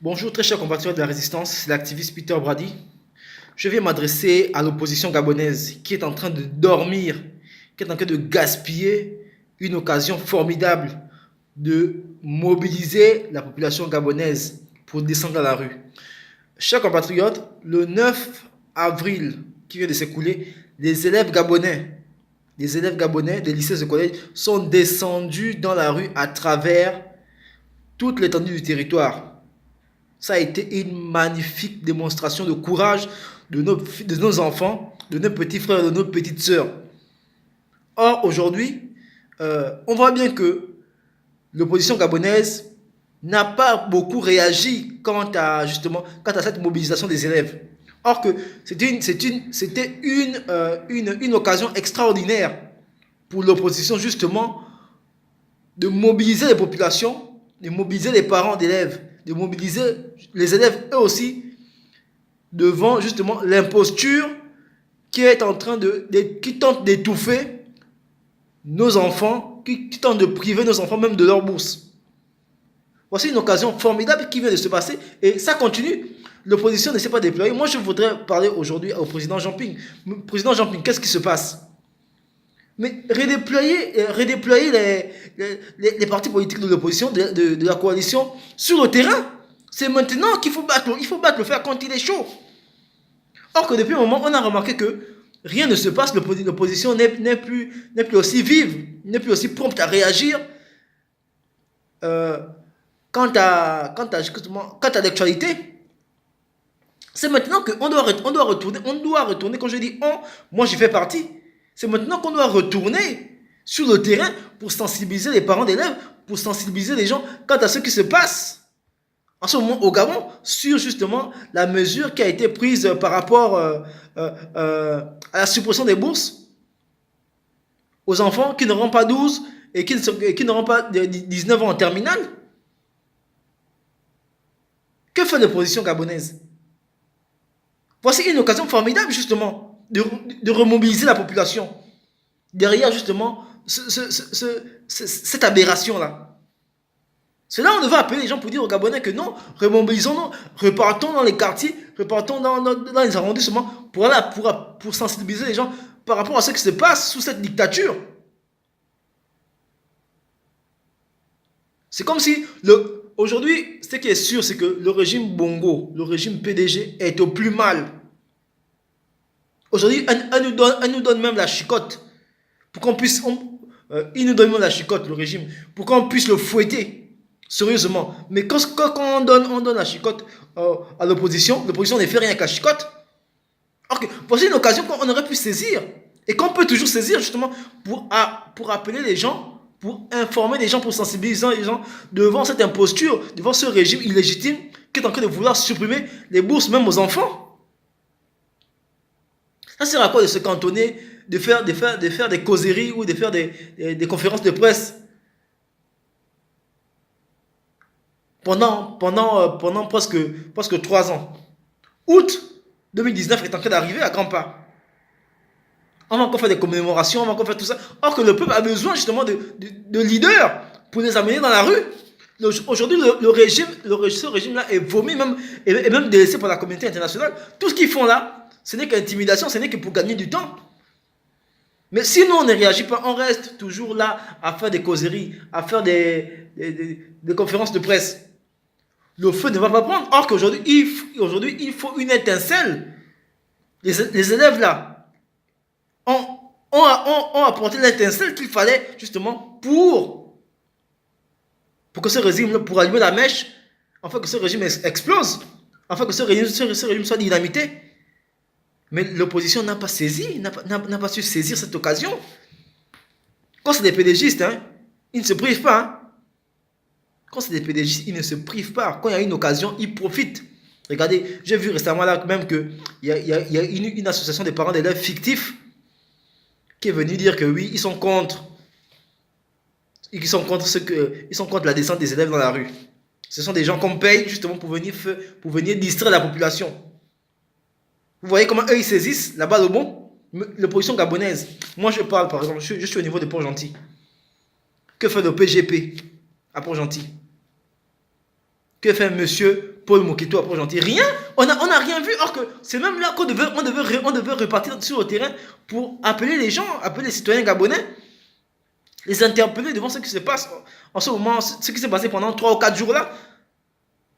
Bonjour très chers compatriotes de la résistance, c'est l'activiste Peter Brady. Je viens m'adresser à l'opposition gabonaise qui est en train de dormir, qui est en train de gaspiller une occasion formidable de mobiliser la population gabonaise pour descendre à la rue. Chers compatriotes, le 9 avril qui vient de s'écouler, les élèves gabonais des lycées et collèges sont descendus dans la rue à travers toute l'étendue du territoire. Ça a été une magnifique démonstration de courage de nos enfants, de nos petits frères, de nos petites sœurs. Or, aujourd'hui, on voit bien que l'opposition gabonaise n'a pas beaucoup réagi quant à cette mobilisation des élèves. Or que c'était une occasion extraordinaire pour l'opposition justement de mobiliser les populations, de mobiliser les parents d'élèves, de mobiliser les élèves eux aussi devant justement l'imposture qui est en train qui tente d'étouffer nos enfants, qui tente de priver nos enfants même de leur bourse. Voici une occasion formidable qui vient de se passer et ça continue. L'opposition ne s'est pas déployée. Moi, je voudrais parler aujourd'hui au président Jean-Ping. Président Jean-Ping, qu'est-ce qui se passe? Mais redéployer les partis politiques de l'opposition, de la coalition sur le terrain. C'est maintenant qu'il faut battre le fer quand il est chaud. Or que depuis un moment, on a remarqué que rien ne se passe, l'opposition n'est plus aussi vive, n'est plus aussi prompte à réagir quant à l'actualité. C'est maintenant qu'on doit retourner, quand je dis on, moi j'y fais partie. C'est maintenant qu'on doit retourner sur le terrain pour sensibiliser les parents d'élèves, pour sensibiliser les gens quant à ce qui se passe en ce moment au Gabon sur justement la mesure qui a été prise par rapport à la suppression des bourses aux enfants qui n'auront pas 12 et qui n'auront pas 19 ans en terminale. Que fait l'opposition gabonaise? Voici une occasion formidable justement de remobiliser la population derrière justement cette aberration-là. C'est là où on devait appeler les gens pour dire aux Gabonais que non, remobilisons-nous, repartons dans les quartiers, repartons dans les arrondissements pour sensibiliser les gens par rapport à ce qui se passe sous cette dictature. C'est comme si aujourd'hui, ce qui est sûr, c'est que le régime Bongo, le régime PDG est au plus mal. Aujourd'hui, elle nous donne même la chicotte pour qu'on puisse... il nous donne même la chicotte, le régime, pour qu'on puisse le fouetter sérieusement. Mais quand on donne la chicotte à l'opposition ne fait rien avec la chicotte. Okay. Voici une occasion qu'on aurait pu saisir et qu'on peut toujours saisir justement pour appeler les gens, pour informer les gens, pour sensibiliser les gens devant cette imposture, devant ce régime illégitime qui est en train de vouloir supprimer les bourses même aux enfants. Ça sert à quoi de se cantonner, de faire des causeries ou de faire des conférences de presse pendant presque 3 ans. Août 2019 est en train d'arriver à grands pas. On va encore faire des commémorations, on va encore faire tout ça. Or que le peuple a besoin justement de leaders pour les amener dans la rue. Aujourd'hui, ce régime-là est vomi et même délaissé par la communauté internationale. Tout ce qu'ils font là, ce n'est qu'intimidation, ce n'est que pour gagner du temps. Mais si nous, on ne réagit pas, on reste toujours là à faire des causeries, à faire des conférences de presse. Le feu ne va pas prendre. Or qu'aujourd'hui, il faut une étincelle. Les élèves là ont apporté l'étincelle qu'il fallait justement pour que ce régime, pour allumer la mèche, afin que ce régime explose, afin que ce régime soit dynamité. Mais l'opposition n'a pas su saisir cette occasion. Quand c'est des pédégistes, ils ne se privent pas. Quand c'est des pédégistes, ils ne se privent pas. Quand il y a une occasion, ils profitent. Regardez, j'ai vu récemment là même qu'il y a une association des parents d'élèves fictifs qui est venue dire que oui, ils sont contre la descente des élèves dans la rue. Ce sont des gens qu'on paye justement pour venir distraire la population. Vous voyez comment eux ils saisissent la balle au bon? L'opposition gabonaise. Moi je parle par exemple, je suis au niveau de Port-Gentil. Que fait le PGP à Port-Gentil? Que fait monsieur Paul Moketo à Port-Gentil? Rien. On n'a rien vu. Or que c'est même là qu'on devait repartir sur le terrain pour appeler les gens, appeler les citoyens gabonais, les interpeller devant ce qui se passe en ce moment, ce qui s'est passé pendant 3 ou 4 jours là.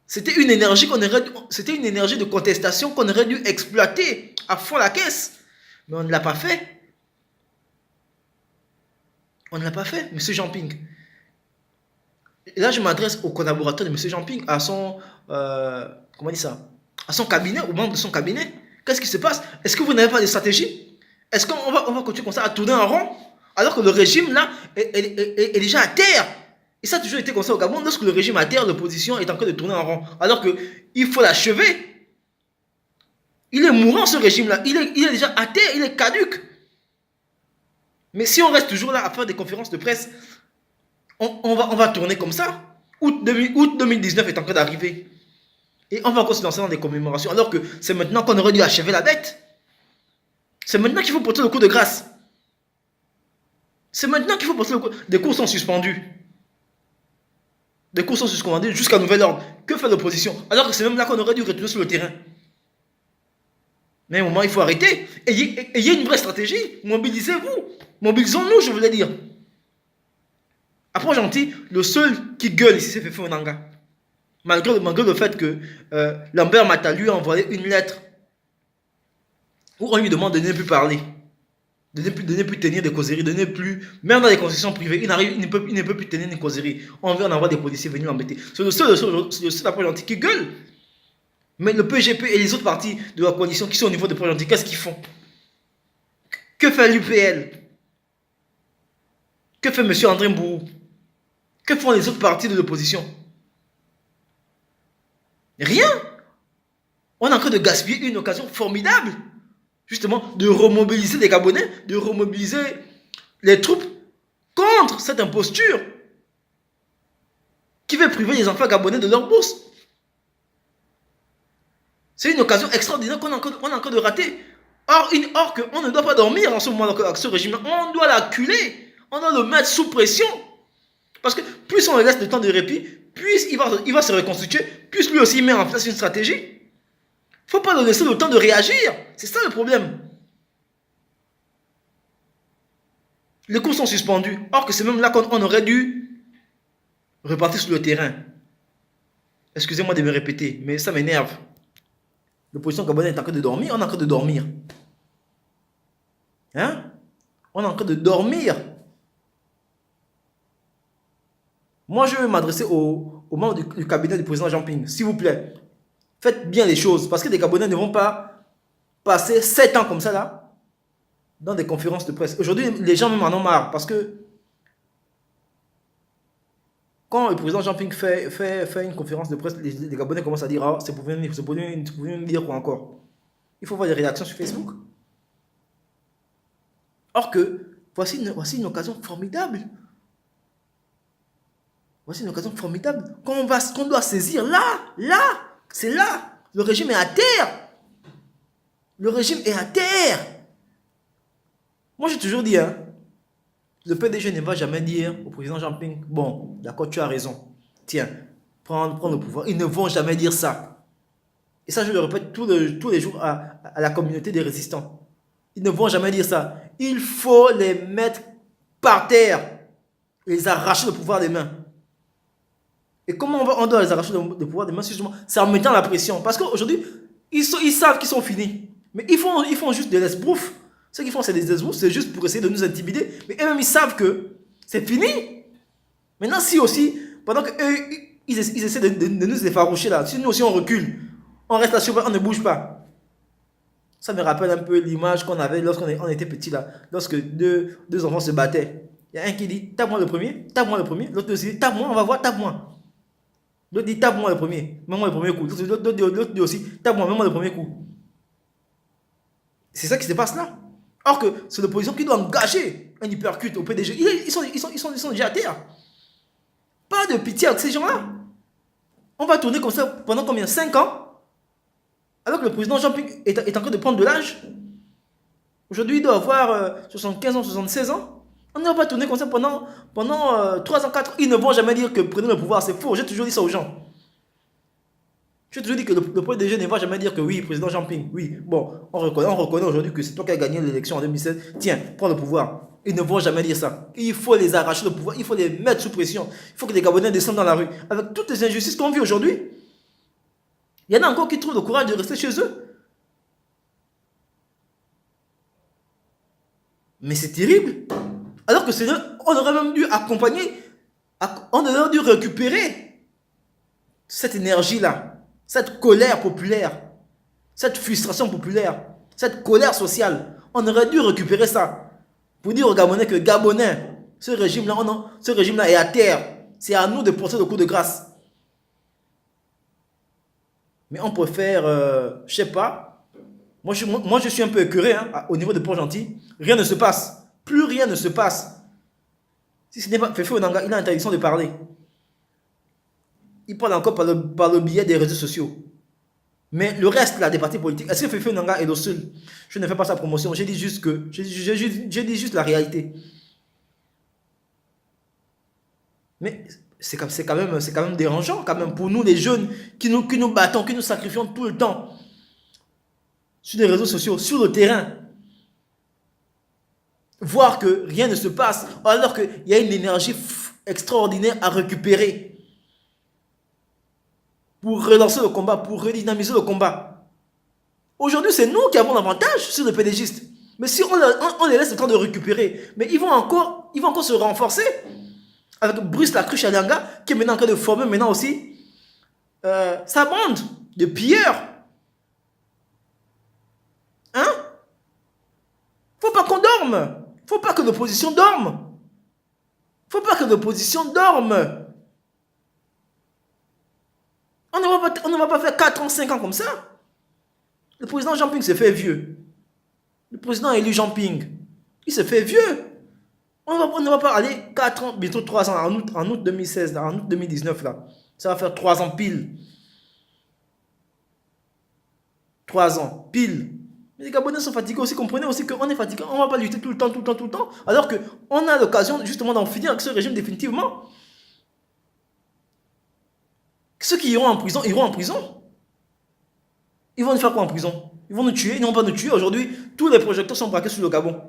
C'était une énergie de contestation qu'on aurait dû exploiter à fond la caisse. Mais on ne l'a pas fait. On ne l'a pas fait, M. Jean-Ping. Et là, je m'adresse au collaborateur de M. Jean-Ping, à son, comment on dit ça, à son cabinet, aux membres de son cabinet. Qu'est-ce qui se passe? Est-ce que vous n'avez pas de stratégie? Est-ce qu'on va continuer comme ça à tourner en rond alors que le régime là est déjà à terre? Et ça a toujours été comme ça au Gabon. Lorsque le régime est à terre, l'opposition est en train de tourner en rond. Alors qu'il faut l'achever. Il est mourant ce régime-là. Il est déjà à terre, il est caduque. Mais si on reste toujours là à faire des conférences de presse, on va tourner comme ça. Août 2019 est en train d'arriver. Et on va encore se lancer dans des commémorations. Alors que c'est maintenant qu'on aurait dû achever la bête. C'est maintenant qu'il faut porter le coup de grâce. C'est maintenant qu'il faut porter le coup. Des cours sont suspendus. Des cours sont suspendus jusqu'à nouvel ordre. Que fait l'opposition? Alors que c'est même là qu'on aurait dû retourner sur le terrain. Mais à un moment, il faut arrêter. Ayez une vraie stratégie. Mobilisez-vous. Mobilisons-nous, je voulais dire. À Port-Gentil, le seul qui gueule ici, c'est Fefe Onanga. Malgré le fait que Lambert Mata lui a envoyé une lettre où on lui demande de ne plus parler, de ne plus tenir des causeries, de ne plus, même dans les concessions privées, il ne peut plus tenir des causeries. On envoie des policiers venir l'embêter. C'est le seul à Port-Gentil qui gueule. Mais le PGP et les autres partis de la coalition qui sont au niveau de Port-Gentil, qu'est-ce qu'ils font? Que fait l'UPL? Que fait M. André Mbou? Que font les autres partis de l'opposition? Rien. On est en train de gaspiller une occasion formidable, justement, de remobiliser les Gabonais, de remobiliser les troupes contre cette imposture qui veut priver les enfants gabonais de leur bourse. C'est une occasion extraordinaire qu'on est en train de rater. Or qu'on ne doit pas dormir en ce moment avec ce régime. On doit l'acculer. On doit le mettre sous pression. Parce que plus on lui laisse le temps de répit, plus il va se reconstituer, plus lui aussi met en place une stratégie. Il ne faut pas lui laisser le temps de réagir. C'est ça le problème. Les cours sont suspendus. Or que c'est même là qu'on aurait dû repartir sur le terrain. Excusez-moi de me répéter, mais ça m'énerve. L'opposition gabonaise est en train de dormir, on est en train de dormir. Hein? On est en train de dormir. Moi, je vais m'adresser aux membres du cabinet du président Jean-Ping. S'il vous plaît, faites bien les choses. Parce que les Gabonais ne vont pas passer 7 ans comme ça, là, dans des conférences de presse. Aujourd'hui, les gens même en ont marre. Parce que quand le président Jean-Ping fait une conférence de presse, les Gabonais commencent à dire « Ah, c'est pour venir dire quoi encore ?» Il faut voir les réactions sur Facebook. Or que, voici une occasion formidable. Voici une occasion formidable qu'on doit saisir là, c'est là. Le régime est à terre. Le régime est à terre. Moi, j'ai toujours dit, hein, le PDG ne va jamais dire au président Jean-Ping, bon, d'accord, tu as raison. Tiens, prends le pouvoir. Ils ne vont jamais dire ça. Et ça, je le répète tous les jours à la communauté des résistants. Ils ne vont jamais dire ça. Il faut les mettre par terre. Les arracher le pouvoir des mains. Et comment on doit les arracher le pouvoir des mains? C'est en mettant la pression. Parce qu'aujourd'hui, ils savent qu'ils sont finis. Mais ils font juste de l'esbrouf. Ce qu'ils font, c'est des esbroufs. C'est juste pour essayer de nous intimider. Mais eux-mêmes, ils savent que c'est fini. Maintenant, si aussi, pendant qu'eux, ils essaient de nous effaroucher là, si nous aussi on recule, on reste là, on ne bouge pas. Ça me rappelle un peu l'image qu'on avait lorsqu'on était petit là. Lorsque deux enfants se battaient. Il y a un qui dit, tape-moi le premier, tape-moi le premier. L'autre aussi dit, tape-moi, on va voir, tape-moi. L'autre dit, tape-moi le premier, mets-moi le premier coup. L'autre dit aussi, tape-moi, mets-moi le premier coup. C'est ça qui se passe là. Or que c'est l'opposition qui doit engager un hypercute au PDG. Ils sont déjà à terre. Pas de pitié avec ces gens-là. On va tourner comme ça pendant combien? 5 ans? Alors que le président Jean-Ping est en train de prendre de l'âge. Aujourd'hui, il doit avoir 75 ans, 76 ans. On ne va pas tourner comme ça pendant 3 ans, 4 ans. Ils ne vont jamais dire que prenez le pouvoir, c'est faux. J'ai toujours dit ça aux gens. Je te toujours dit que le PDG ne va jamais dire que oui, président Jean-Ping, oui, bon, on reconnaît aujourd'hui que c'est toi qui as gagné l'élection en 2016, tiens, prends le pouvoir. Ils ne vont jamais dire ça. Il faut les arracher le pouvoir, il faut les mettre sous pression. Il faut que les Gabonais descendent dans la rue. Avec toutes les injustices qu'on vit aujourd'hui, il y en a encore qui trouvent le courage de rester chez eux. Mais c'est terrible. Alors que on aurait même dû accompagner, on aurait dû récupérer cette énergie-là, cette colère populaire, cette frustration populaire, cette colère sociale. On aurait dû récupérer ça pour dire aux Gabonais que Gabonais, ce régime-là est à terre. C'est à nous de porter le coup de grâce. Mais on préfère, je sais pas, moi je suis un peu écœuré hein, au niveau de Port-Gentil. Rien ne se passe. Plus rien ne se passe. Si ce n'est pas Fefe Onanga, il a l'interdiction de parler. Il parle encore par le biais des réseaux sociaux. Mais le reste là, des partis politiques, est-ce que Fefe Onanga est le seul? Je ne fais pas sa promotion, j'ai dit juste la réalité. Mais c'est quand même dérangeant quand même pour nous les jeunes qui nous battons, qui nous sacrifions tout le temps sur les réseaux sociaux, sur le terrain. Voir que rien ne se passe alors qu'il y a une énergie extraordinaire à récupérer pour relancer le combat, pour redynamiser le combat. Aujourd'hui, c'est nous qui avons l'avantage sur les pédégistes. Mais si on les laisse le temps de récupérer, mais ils vont encore se renforcer avec Brice Lacruche Alianga qui est maintenant en train de former maintenant aussi sa bande de pilleurs. Hein? Faut pas qu'on dorme. Faut pas que l'opposition dorme. Faut pas que l'opposition dorme. On ne va pas faire 4 ans, 5 ans comme ça. Le président Jean-Ping s'est fait vieux. Le président élu Jean-Ping, il s'est fait vieux. On ne va pas aller 4 ans, bientôt 3 ans, en août 2016, là, en août 2019, là. Ça va faire 3 ans pile. 3 ans pile. Mais les Gabonais sont fatigués aussi, comprenez aussi qu'on est fatigué. On ne va pas lutter tout le temps. Alors qu'on a l'occasion justement d'en finir avec ce régime définitivement. Ceux qui iront en prison, iront en prison. Ils vont nous faire quoi en prison? Ils vont nous tuer, ils ne vont pas nous tuer. Aujourd'hui, tous les projecteurs sont braqués sur le Gabon.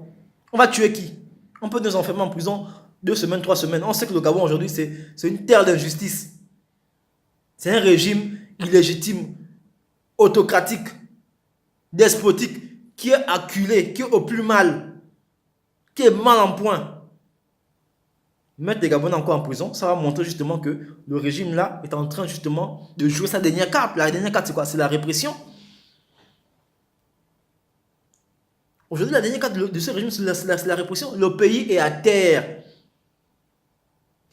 On va tuer qui? On peut nous enfermer en prison 2 semaines, 3 semaines. On sait que le Gabon aujourd'hui, c'est une terre d'injustice. C'est un régime illégitime, autocratique, despotique, qui est acculé, qui est au plus mal, qui est mal en point. Mettre les Gabonais encore en prison, ça va montrer justement que le régime là est en train justement de jouer sa dernière carte. La dernière carte, c'est quoi? C'est la répression. Aujourd'hui, la dernière carte de ce régime, c'est la répression. Le pays est à terre.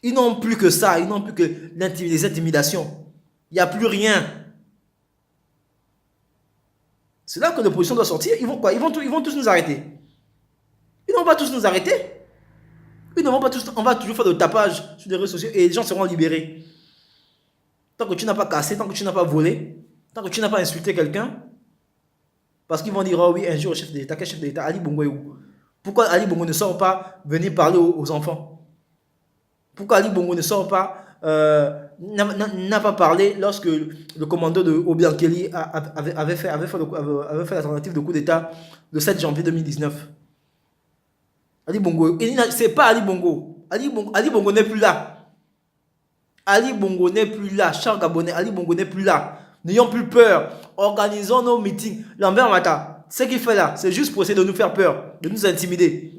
Ils n'ont plus que ça, ils n'ont plus que les intimidations. Il n'y a plus rien. C'est là que l'opposition doit sortir. Ils vont quoi? Ils vont tous nous arrêter. Ils ne vont pas tous nous arrêter. Ils ne vont pas tous. On va toujours faire le tapage sur les réseaux sociaux et les gens seront libérés. Tant que tu n'as pas cassé, tant que tu n'as pas volé, tant que tu n'as pas insulté quelqu'un, parce qu'ils vont dire, oh oui, un jour, chef de l'État, quel chef de l'État? Ali Bongo est où? Pourquoi Ali Bongo ne sort pas venir parler aux enfants? Pourquoi Ali Bongo ne sort pas, n'a pas parlé lorsque le commando de Obiankeli avait fait la tentative de coup d'État le 7 janvier 2019? Ali Bongo, c'est pas Ali Bongo. Ali Bongo n'est plus là. Ali Bongo n'est plus là. Chers Gabonais, Ali Bongo n'est plus là. N'ayons plus peur. Organisons nos meetings. Lambert Mata, ce qu'il fait là, c'est juste pour essayer de nous faire peur, de nous intimider.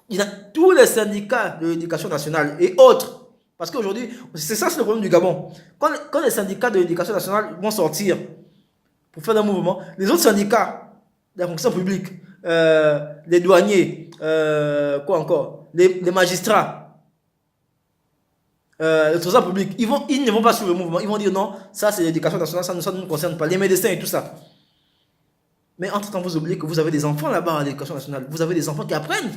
Il y a tous les syndicats de l'éducation nationale et autres. Parce qu'aujourd'hui, c'est ça, c'est le problème du Gabon. Quand les syndicats de l'éducation nationale vont sortir pour faire un mouvement, les autres syndicats de la fonction publique, les douaniers, quoi encore, les magistrats, le trésor public, ils ne vont pas suivre le mouvement. Ils vont dire non, ça c'est l'éducation nationale, ça ne nous concerne pas. Les médecins et tout ça. Mais entre-temps, vous oubliez que vous avez des enfants là-bas à l'éducation nationale. Vous avez des enfants qui apprennent.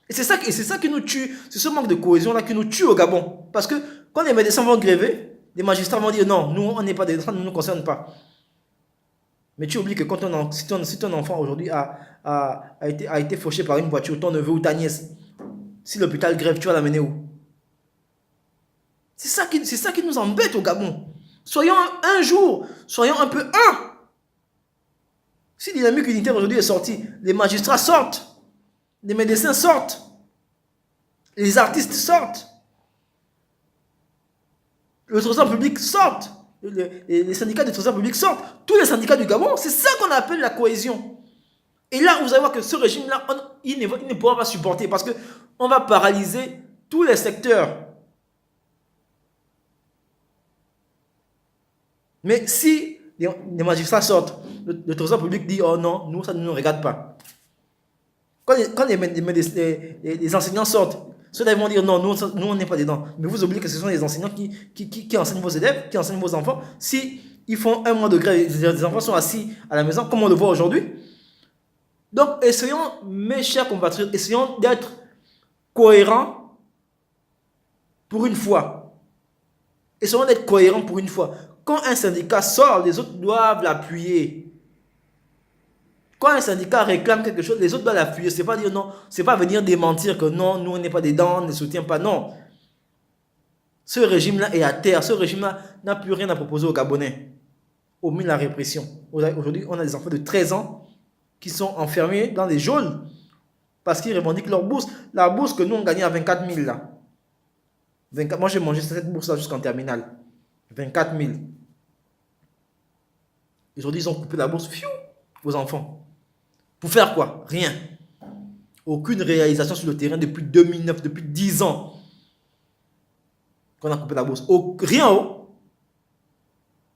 Et c'est ça qui nous tue. C'est ce manque de cohésion là qui nous tue au Gabon. Parce que quand les médecins vont gréver, les magistrats vont dire non, nous on n'est pas des enfants, ça ne nous concerne pas. Mais tu oublies que quand si ton enfant aujourd'hui a été fauché par une voiture, ton neveu ou ta nièce, si l'hôpital grève, tu vas l'amener où? C'est ça qui nous embête au Gabon. Soyons un jour, soyons un peu un. Si Dynamique Unitaire aujourd'hui est sortie, les magistrats sortent, les médecins sortent, les artistes sortent, le trésor public sort, les syndicats du trésor public sortent, tous les syndicats du Gabon, c'est ça qu'on appelle la cohésion. Et là, vous allez voir que ce régime-là, il ne pourra pas supporter parce qu'on va paralyser tous les secteurs. Mais si les magistrats sortent, le trésor public dit, oh non, nous, ça ne nous regarde pas. Quand les enseignants sortent, ceux-là vont dire, non, nous on n'est pas dedans. Mais vous oubliez que ce sont les enseignants qui enseignent vos élèves, qui enseignent vos enfants. Si ils font un mois de grève, les enfants sont assis à la maison, comme on le voit aujourd'hui. Donc, essayons, mes chers compatriotes, essayons d'être cohérents pour une fois. Essayons d'être cohérents pour une fois. Quand un syndicat sort, les autres doivent l'appuyer. Quand un syndicat réclame quelque chose, les autres doivent l'appuyer. C'est pas dire non, c'est pas venir démentir que non, nous on n'est pas dedans, on ne soutient pas. Non. Ce régime-là est à terre. Ce régime-là n'a plus rien à proposer aux Gabonais. Au milieu de la répression. Aujourd'hui, on a des enfants de 13 ans qui sont enfermés dans des geôles parce qu'ils revendiquent leur bourse. La bourse que nous on gagnait à 24 000 là. 24, moi j'ai mangé cette bourse-là jusqu'en terminale. 24 000. Aujourd'hui, ils ont coupé la bourse aux enfants. Pour faire quoi? Rien. Aucune réalisation sur le terrain depuis 2009, depuis 10 ans qu'on a coupé la bourse. Rien.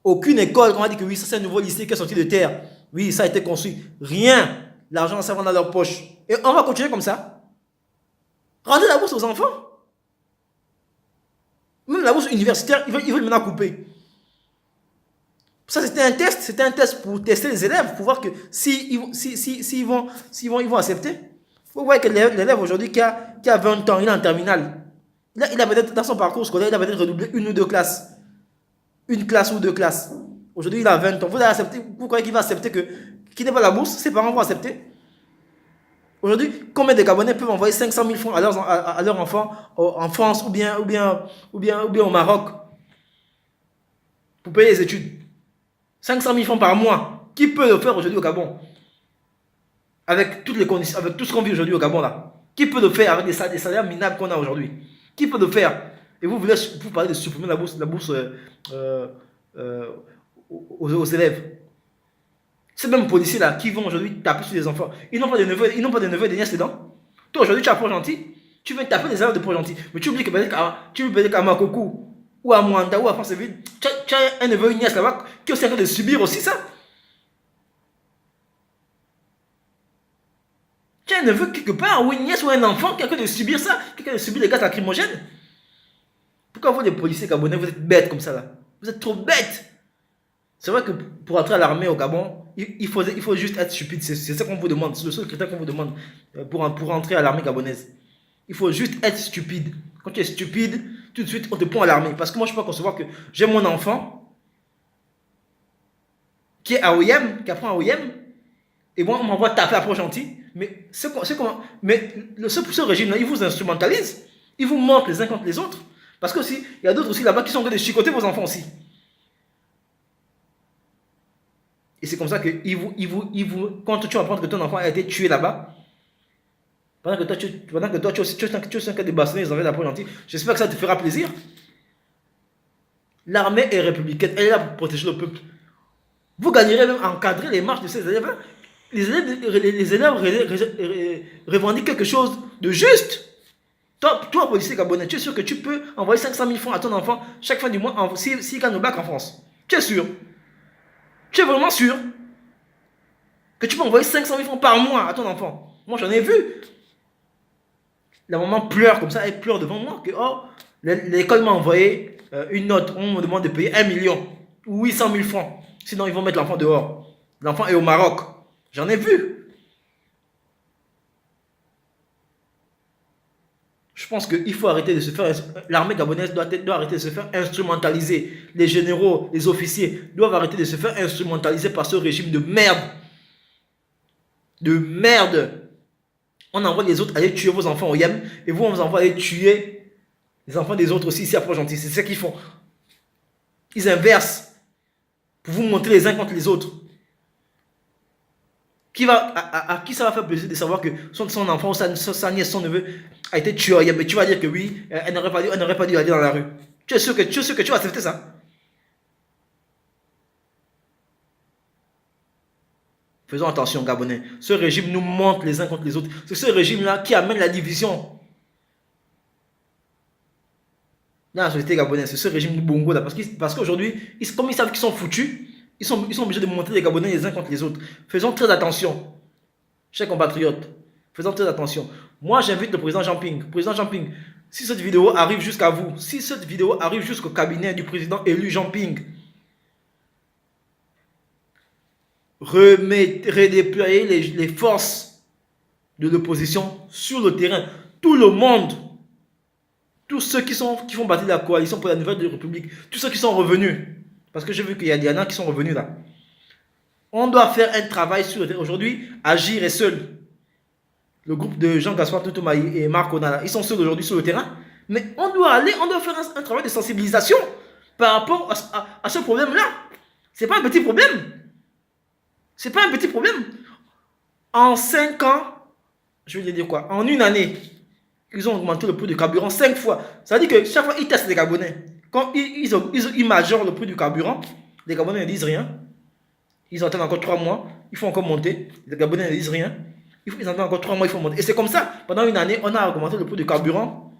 Aucune école qu'on a dit que oui, ça c'est un nouveau lycée qui est sorti de terre. Oui, ça a été construit. Rien. L'argent, ça va dans leur poche. Et on va continuer comme ça. Rendez la bourse aux enfants. Même la bourse universitaire, ils veulent maintenant couper. Ça, c'était un test. C'était un test pour tester les élèves, pour voir que s'ils vont accepter. Vous voyez que l'élève aujourd'hui qui a 20 ans, il est en terminale. Là, il a peut-être, dans son parcours scolaire, il a peut-être redoublé une ou deux classes. Une classe ou deux classes. Aujourd'hui, il a 20 ans. Vous allez accepter, vous croyez qu'il va accepter qu'il n'ait pas la bourse? Ses parents vont accepter. Aujourd'hui, combien de Gabonais peuvent envoyer 500 000 francs à leurs enfants en France ou bien au Maroc pour payer les études? 500 000 francs par mois. Qui peut le faire aujourd'hui au Gabon? Avec toutes les conditions, avec tout ce qu'on vit aujourd'hui au Gabon là. Qui peut le faire avec des salaires minables qu'on a aujourd'hui? Qui peut le faire? Et vous voulez vous parler de supprimer la bourse aux élèves. Ces mêmes policiers là qui vont aujourd'hui taper sur les enfants, ils n'ont pas de neveux, et de nièces dedans. Toi aujourd'hui tu as Port-Gentil, tu viens taper les élèves de Port-Gentil, mais tu oublies que peut-être qu'à Makokou ou à Mwanda ou à Franceville, tu as un neveu, une nièce là-bas qui est aussi en train de subir aussi ça. Tu as un neveu quelque part, ou une nièce ou un enfant qui est en train de subir ça, qui est en train de subir les gaz lacrymogènes. Pourquoi vous les policiers gabonais, vous êtes bêtes comme ça là? Vous êtes trop bêtes. C'est vrai que pour entrer à l'armée au Gabon, il faut juste être stupide. C'est ça qu'on vous demande. C'est le seul critère qu'on vous demande pour entrer à l'armée gabonaise. Il faut juste être stupide. Quand tu es stupide, tout de suite, on te prend à l'armée. Parce que moi, je peux pas concevoir que j'ai mon enfant qui est à OIM, qui apprend à OIM, et moi, on m'envoie taper à Port-Gentil. Mais ce régime-là, il vous instrumentalise. Il vous montre les uns contre les autres. Parce que aussi, il y a d'autres aussi là-bas qui sont en train de chicoter vos enfants aussi. Et c'est comme ça que quand tu apprends que ton enfant a été tué là-bas, pendant que toi tu es en train de bastonner les enfants d'apprendre gentil, j'espère que ça te fera plaisir. L'armée est républicaine, elle est là pour protéger le peuple. Vous gagnerez même à encadrer les marches de ces élèves-là. Les élèves revendiquent quelque chose de juste. Toi, policier gabonais, tu es sûr que tu peux envoyer 500 000 francs à ton enfant chaque fin du mois s'il gagne le bac en France? Tu es sûr? Tu es vraiment sûr que tu peux envoyer 500 000 francs par mois à ton enfant? Moi, j'en ai vu. La maman pleure comme ça, elle pleure devant moi que oh, l'école m'a envoyé une note, on me demande de payer 1 million ou 800 000 francs. Sinon, ils vont mettre l'enfant dehors. L'enfant est au Maroc. J'en ai vu. Je pense qu'il faut arrêter de se faire... L'armée gabonaise doit arrêter de se faire instrumentaliser. Les généraux, les officiers doivent arrêter de se faire instrumentaliser par ce régime de merde. De merde. On envoie les autres aller tuer vos enfants au Yémen et vous, on vous envoie aller tuer les enfants des autres aussi ici à Port-Gentil. C'est ce qu'ils font. Ils inversent pour vous montrer les uns contre les autres. À qui ça va faire plaisir de savoir que son enfant, sa nièce, son neveu a été tué? Mais tu vas dire que oui, elle n'aurait pas dû aller dans la rue. Tu es sûr que tu vas accepter ça? Faisons attention, Gabonais. Ce régime nous montre les uns contre les autres. C'est ce régime-là qui amène la division dans la société gabonaise. C'est ce régime du Bongo là. Parce qu'aujourd'hui, comme ils savent qu'ils sont foutus, ils sont obligés de montrer les Gabonais les uns contre les autres. Faisons très attention, chers compatriotes. Faisons très attention. Moi, j'invite le président Jean-Ping. Président Jean-Ping, si cette vidéo arrive jusqu'à vous, si cette vidéo arrive jusqu'au cabinet du président élu Jean-Ping, redéployer les forces de l'opposition sur le terrain. Tout le monde, tous ceux qui font partie de la coalition pour la nouvelle République, tous ceux qui sont revenus, parce que j'ai vu qu'il y en a qui sont revenus là. On doit faire un travail sur le terrain. Aujourd'hui, Agir est seul. Le groupe de Jean-Gaspard Toutomaï et Marc Onala, ils sont seuls aujourd'hui sur le terrain. Mais on doit faire un travail de sensibilisation par rapport à ce problème-là. C'est pas un petit problème. C'est pas un petit problème. En 5 ans, je vais dire quoi? En une année, ils ont augmenté le prix du carburant 5 fois. Ça veut dire que chaque fois, ils testent les Gabonais. Quand ils majorent le prix du carburant, les Gabonais ne disent rien. Ils attendent encore 3 mois, il faut encore monter. Les Gabonais ne disent rien. Ils attendent encore 3 mois, il faut monter. Et c'est comme ça, pendant une année, on a augmenté le prix du carburant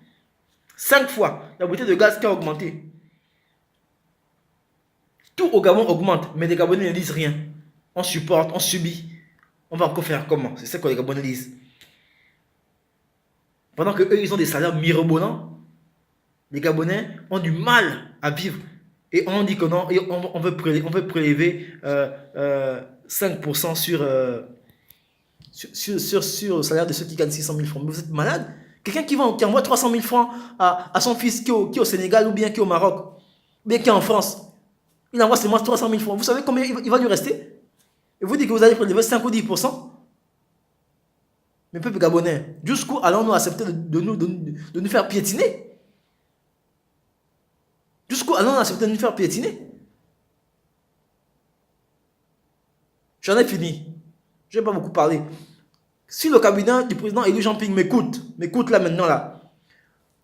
5 fois. La bouteille de gaz qui a augmenté. Tout au Gabon augmente, mais les Gabonais ne disent rien. On supporte, on subit. On va encore faire comment? C'est ça que les Gabonais disent. Pendant qu'eux, ils ont des salaires mirobolants, les Gabonais ont du mal à vivre. Et on dit que non, et on veut prélever 5% sur le salaire de ceux qui gagnent 600 000 francs. Mais vous êtes malade? Quelqu'un qui envoie 300 000 francs à son fils qui est au Sénégal ou bien qui est au Maroc, ou bien qui est en France, il envoie seulement 300 000 francs. Vous savez combien il va lui rester? Et vous dites que vous allez prélever 5 ou 10%? Mais peuple gabonais, jusqu'où allons-nous accepter de nous faire piétiner? Jusqu'où allons-nous accepter de nous faire piétiner? J'en ai fini. Je ne vais pas beaucoup parler. Si le cabinet du président élu Jean-Ping m'écoute là maintenant là,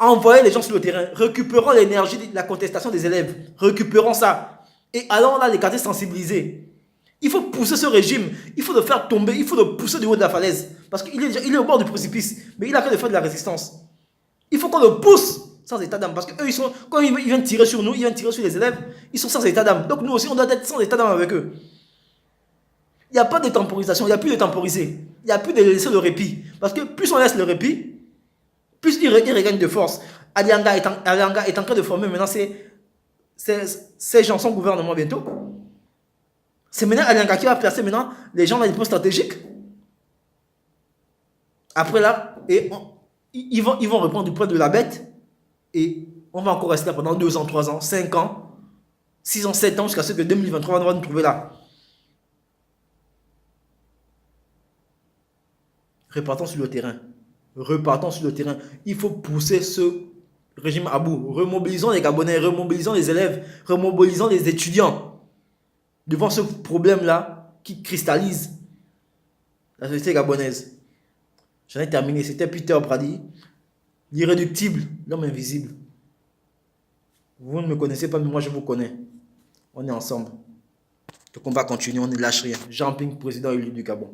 envoyez les gens sur le terrain, récupérons l'énergie de la contestation des élèves, récupérons ça, et allons là les quartiers sensibilisés. Il faut pousser ce régime, il faut le faire tomber, il faut le pousser du haut de la falaise, parce qu'il est au bord du précipice, mais il a fait de faire de la résistance. Il faut qu'on le pousse sans état d'âme, parce que eux, quand ils viennent tirer sur nous, ils viennent tirer sur les élèves, ils sont sans état d'âme. Donc nous aussi, on doit être sans état d'âme avec eux. Il n'y a pas de temporisation, il n'y a plus de temporiser, il n'y a plus de laisser le répit, parce que plus on laisse le répit, plus il regagne de force. Alianga est en train de former maintenant ces gens, son gouvernement bientôt. C'est maintenant Alianga qui va placer maintenant les gens dans les postes stratégiques. Après là, ils vont reprendre du poids de la bête et on va encore rester là pendant 2 ans, 3 ans, 5 ans, 6 ans, 7 ans jusqu'à ce que 2023 on va nous trouver là. Repartons sur le terrain. Repartons sur le terrain. Il faut pousser ce régime à bout. Remobilisons les Gabonais, remobilisons les élèves, remobilisons les étudiants devant ce problème-là qui cristallise la société gabonaise. J'en ai terminé. C'était Peter Brady, l'irréductible, l'homme invisible. Vous ne me connaissez pas, mais moi je vous connais. On est ensemble. Le combat continue, on ne lâche rien. Jean-Ping, président élu du Gabon.